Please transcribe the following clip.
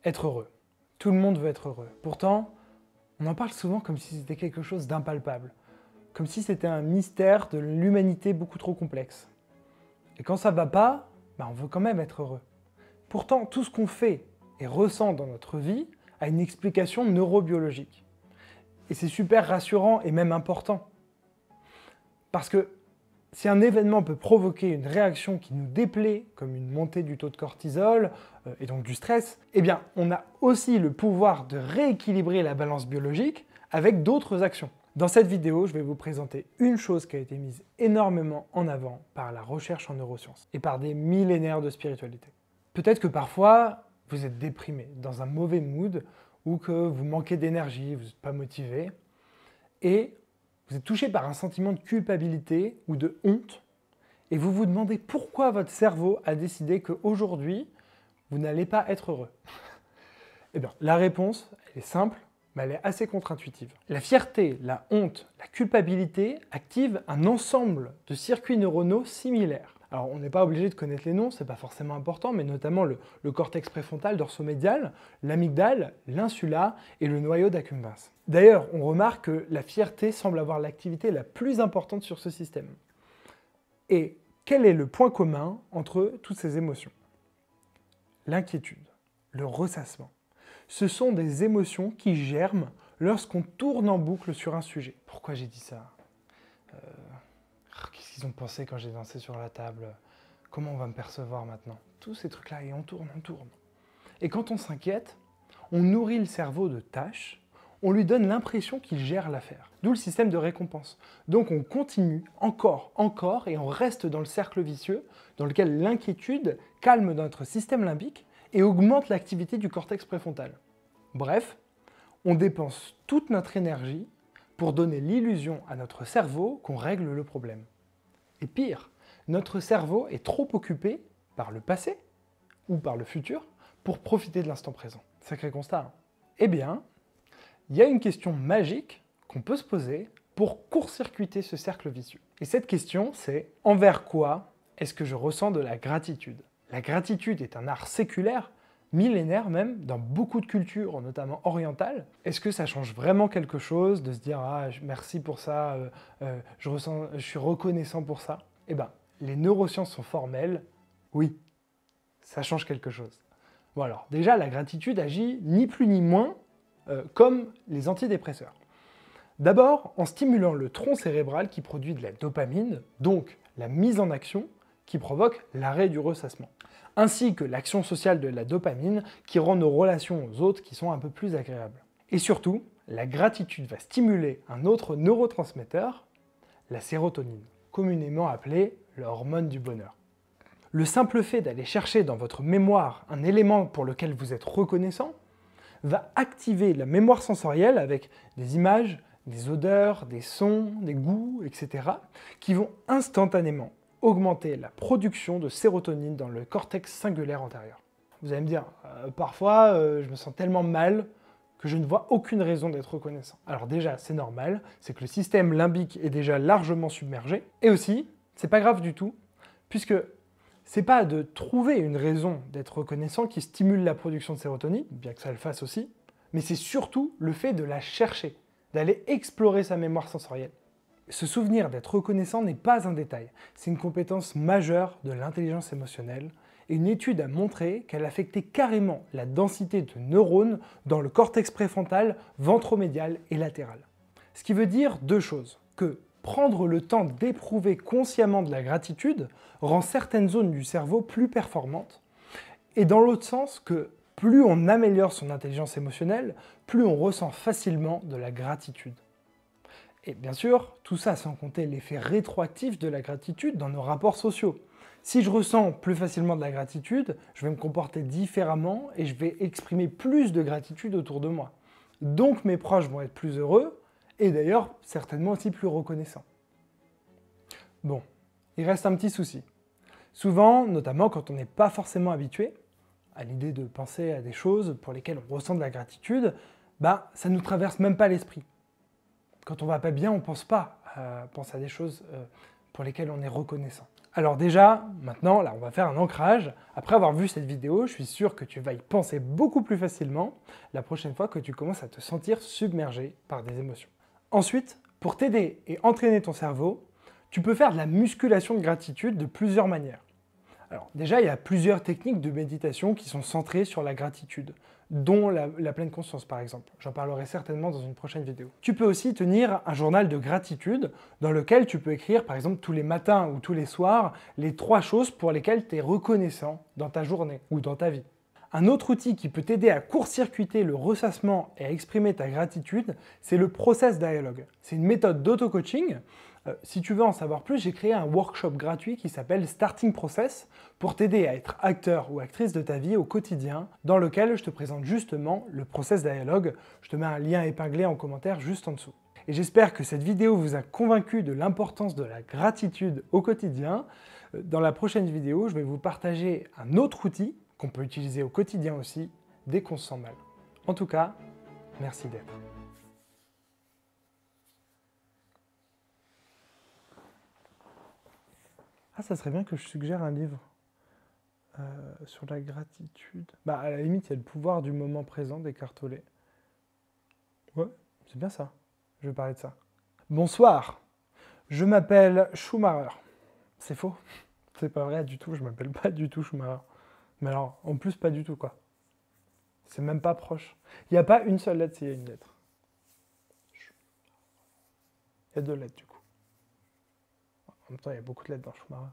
Être heureux. Tout le monde veut être heureux. Pourtant, on en parle souvent comme si c'était quelque chose d'impalpable, comme si c'était un mystère de l'humanité beaucoup trop complexe. Et quand ça va pas, on veut quand même être heureux. Pourtant, tout ce qu'on fait et ressent dans notre vie a une explication neurobiologique. Et c'est super rassurant et même important. Parce que si un événement peut provoquer une réaction qui nous déplaît, comme une montée du taux de cortisol et donc du stress, eh bien, on a aussi le pouvoir de rééquilibrer la balance biologique avec d'autres actions. Dans cette vidéo, je vais vous présenter une chose qui a été mise énormément en avant par la recherche en neurosciences et par des millénaires de spiritualité. Peut-être que parfois, vous êtes déprimé, dans un mauvais mood, ou que vous manquez d'énergie, vous n'êtes pas motivé, et vous êtes touché par un sentiment de culpabilité ou de honte, et vous vous demandez pourquoi votre cerveau a décidé qu'aujourd'hui, vous n'allez pas être heureux. Eh bien, la réponse, elle est simple, mais elle est assez contre-intuitive. La fierté, la honte, la culpabilité activent un ensemble de circuits neuronaux similaires. Alors, on n'est pas obligé de connaître les noms, c'est pas forcément important, mais notamment le cortex préfrontal dorsomédial, l'amygdale, l'insula et le noyau d'accumbens. D'ailleurs, on remarque que la fierté semble avoir l'activité la plus importante sur ce système. Et quel est le point commun entre toutes ces émotions? L'inquiétude, le ressassement. Ce sont des émotions qui germent lorsqu'on tourne en boucle sur un sujet. Pourquoi j'ai dit ça? Qu'est-ce qu'ils ont pensé quand j'ai dansé sur la table? Comment on va me percevoir maintenant? Tous ces trucs-là, et on tourne, on tourne. Et quand on s'inquiète, on nourrit le cerveau de tâches, on lui donne l'impression qu'il gère l'affaire. D'où le système de récompense. Donc on continue encore, et on reste dans le cercle vicieux dans lequel l'inquiétude calme notre système limbique et augmente l'activité du cortex préfrontal. Bref, on dépense toute notre énergie pour donner l'illusion à notre cerveau qu'on règle le problème. Et pire, notre cerveau est trop occupé par le passé ou par le futur pour profiter de l'instant présent. Sacré constat, hein. Eh bien, il y a une question magique qu'on peut se poser pour court-circuiter ce cercle vicieux. Et cette question, c'est « Envers quoi est-ce que je ressens de la gratitude ?» La gratitude est un art séculaire, millénaire même, dans beaucoup de cultures, notamment orientales. Est-ce que ça change vraiment quelque chose de se dire « Ah, merci pour ça, je suis reconnaissant pour ça ?» Eh bien, les neurosciences sont formelles. Oui, ça change quelque chose. Bon alors, déjà, la gratitude agit ni plus ni moins comme les antidépresseurs. D'abord, en stimulant le tronc cérébral qui produit de la dopamine, donc la mise en action, qui provoque l'arrêt du ressassement, ainsi que l'action sociale de la dopamine qui rend nos relations aux autres qui sont un peu plus agréables. Et surtout, la gratitude va stimuler un autre neurotransmetteur, la sérotonine, communément appelée l'hormone du bonheur. Le simple fait d'aller chercher dans votre mémoire un élément pour lequel vous êtes reconnaissant va activer la mémoire sensorielle avec des images, des odeurs, des sons, des goûts, etc., qui vont instantanément augmenter la production de sérotonine dans le cortex cingulaire antérieur. Vous allez me dire, parfois je me sens tellement mal que je ne vois aucune raison d'être reconnaissant. Alors déjà, c'est normal, c'est que le système limbique est déjà largement submergé, et aussi, c'est pas grave du tout, puisque c'est pas de trouver une raison d'être reconnaissant qui stimule la production de sérotonine, bien que ça le fasse aussi, mais c'est surtout le fait de la chercher, d'aller explorer sa mémoire sensorielle. Se souvenir d'être reconnaissant n'est pas un détail, c'est une compétence majeure de l'intelligence émotionnelle, et une étude a montré qu'elle affectait carrément la densité de neurones dans le cortex préfrontal, ventromédial et latéral. Ce qui veut dire deux choses, que prendre le temps d'éprouver consciemment de la gratitude rend certaines zones du cerveau plus performantes, et dans l'autre sens que plus on améliore son intelligence émotionnelle, plus on ressent facilement de la gratitude. Et bien sûr, tout ça sans compter l'effet rétroactif de la gratitude dans nos rapports sociaux. Si je ressens plus facilement de la gratitude, je vais me comporter différemment et je vais exprimer plus de gratitude autour de moi. Donc mes proches vont être plus heureux et d'ailleurs certainement aussi plus reconnaissants. Bon, il reste un petit souci. Souvent, notamment quand on n'est pas forcément habitué à l'idée de penser à des choses pour lesquelles on ressent de la gratitude, ça ne nous traverse même pas l'esprit. Quand on va pas bien, on pense pas à penser à des choses pour lesquelles on est reconnaissant. Alors déjà, maintenant, là, on va faire un ancrage. Après avoir vu cette vidéo, je suis sûr que tu vas y penser beaucoup plus facilement la prochaine fois que tu commences à te sentir submergé par des émotions. Ensuite, pour t'aider et entraîner ton cerveau, tu peux faire de la musculation de gratitude de plusieurs manières. Alors déjà, il y a plusieurs techniques de méditation qui sont centrées sur la gratitude, dont la pleine conscience par exemple. J'en parlerai certainement dans une prochaine vidéo. Tu peux aussi tenir un journal de gratitude dans lequel tu peux écrire par exemple tous les matins ou tous les soirs les 3 choses pour lesquelles tu es reconnaissant dans ta journée ou dans ta vie. Un autre outil qui peut t'aider à court-circuiter le ressassement et à exprimer ta gratitude, c'est le process dialogue. C'est une méthode d'auto-coaching. Si tu veux en savoir plus, j'ai créé un workshop gratuit qui s'appelle Starting Process pour t'aider à être acteur ou actrice de ta vie au quotidien, dans lequel je te présente justement le process dialogue. Je te mets un lien épinglé en commentaire juste en dessous. Et j'espère que cette vidéo vous a convaincu de l'importance de la gratitude au quotidien. Dans la prochaine vidéo, je vais vous partager un autre outil qu'on peut utiliser au quotidien aussi, dès qu'on se sent mal. En tout cas, merci d'être. Ah, ça serait bien que je suggère un livre sur la gratitude. Bah, à la limite, il y a le pouvoir du moment présent d'Eckhart Tolle. Ouais, c'est bien ça. Je vais parler de ça. Bonsoir, je m'appelle Schumacher. C'est faux. C'est pas vrai du tout, je m'appelle pas du tout Schumacher. Mais alors, en plus, pas du tout, quoi. C'est même pas proche. Il n'y a pas une seule lettre s'il y a une lettre. Il y a 2 lettres, du coup. En même temps, il y a beaucoup de lettres dans Schumacher.